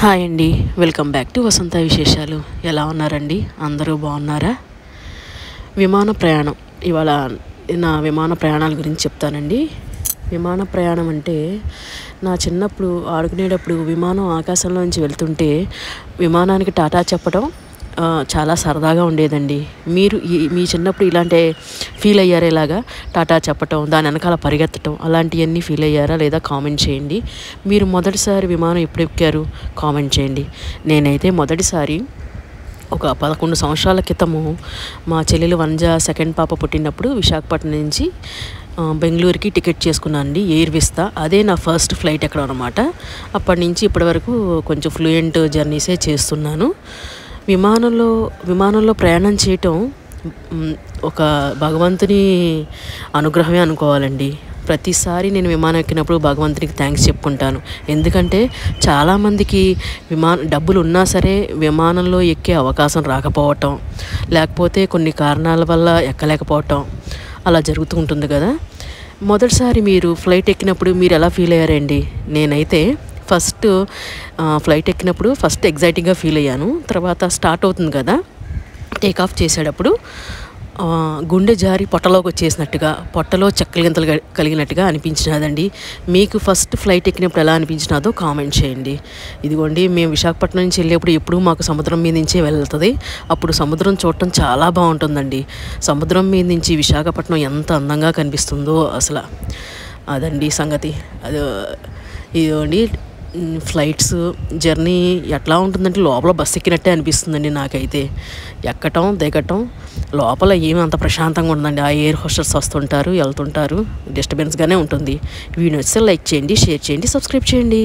Hi అండి, welcome back to వసంత విశేషాలు. ఎలా ఉన్నారండి? అందరూ బాగున్నారా? విమాన ప్రయాణం. ఇవాళ నా విమాన ప్రయాణాల గురించి చెప్తానండి. విమాన ప్రయాణం అంటే నా చిన్నప్పుడు ఆడుకునేటప్పుడు విమానం ఆకాశంలోంచి వెళ్తుంటే విమానానికి టాటా చెప్పడం చాలా సరదాగా ఉండేదండి. మీరు మీ చిన్నప్పుడు ఇలాంటి ఫీల్ అయ్యారా? ఇలాగా టాటా చెప్పటం, దాని వెనకాల పరిగెత్తటం అలాంటివన్నీ ఫీల్ అయ్యారా లేదా? కామెంట్ చేయండి. మీరు మొదటిసారి విమానం ఎప్పుడు ఎక్కారు? కామెంట్ చేయండి. నేనైతే మొదటిసారి ఒక 11 సంవత్సరాల క్రితము మా చెల్లెలు వనజ సెకండ్ పాప పుట్టినప్పుడు విశాఖపట్నం నుంచి బెంగళూరుకి టికెట్ చేసుకున్నాను అండి, ఎయిర్ విస్తా. అదే నా ఫస్ట్ ఫ్లైట్ ఎక్కడం అనమాట. అప్పటి నుంచి ఇప్పటి వరకు కొంచెం ఫ్లూయెంట్ జర్నీసే చేస్తున్నాను. విమానంలో ప్రయాణం చేయటం ఒక భగవంతుని అనుగ్రహమే అనుకోవాలండి. ప్రతిసారి నేను విమానం ఎక్కినప్పుడు భగవంతునికి థ్యాంక్స్ చెప్పుకుంటాను. ఎందుకంటే చాలామందికి డబ్బులు ఉన్నా సరే విమానంలో ఎక్కే అవకాశం రాకపోవటం, లేకపోతే కొన్ని కారణాల వల్ల ఎక్కలేకపోవటం అలా జరుగుతూ ఉంటుంది కదా. మొదటిసారి మీరు ఫ్లైట్ ఎక్కినప్పుడు మీరు ఎలా ఫీల్ అయ్యారండి? నేనైతే ఫస్ట్ ఫ్లైట్ ఎక్కినప్పుడు ఎగ్జైటింగ్గా ఫీల్ అయ్యాను. తర్వాత స్టార్ట్ అవుతుంది కదా, టేక్ ఆఫ్ చేసేటప్పుడు గుండె జారి పొట్టలోకి వచ్చేసినట్టుగా, పొట్టలో చెక్కలు గింతలు కలిగినట్టుగా అనిపించినదండి. మీకు ఫస్ట్ ఫ్లైట్ ఎక్కినప్పుడు ఎలా అనిపించినదో కామెంట్ చేయండి. ఇదిగోండి, మేము విశాఖపట్నం నుంచి వెళ్ళేప్పుడు ఎప్పుడూ మాకు సముద్రం మీద నుంచే వెళ్తుంది. అప్పుడు సముద్రం చూడటం చాలా బాగుంటుందండి. సముద్రం మీద నుంచి విశాఖపట్నం ఎంత అందంగా కనిపిస్తుందో అసలు. అదండి సంగతి. ఇదిగోండి, ఫ్లైట్స్ జర్నీ ఎట్లా ఉంటుందంటే లోపల బస్సు ఎక్కినట్టే అనిపిస్తుందండి నాకైతే. ఎక్కటం దిగటం లోపల ఏమి అంత ప్రశాంతంగా ఉంటుందండి. ఆ ఎయిర్ హోస్టర్స్ వస్తుంటారు వెళ్తుంటారు, డిస్టర్బెన్స్గానే ఉంటుంది. వీడియో నచ్చితే లైక్ చేయండి, షేర్ చేయండి, సబ్స్క్రైబ్ చేయండి.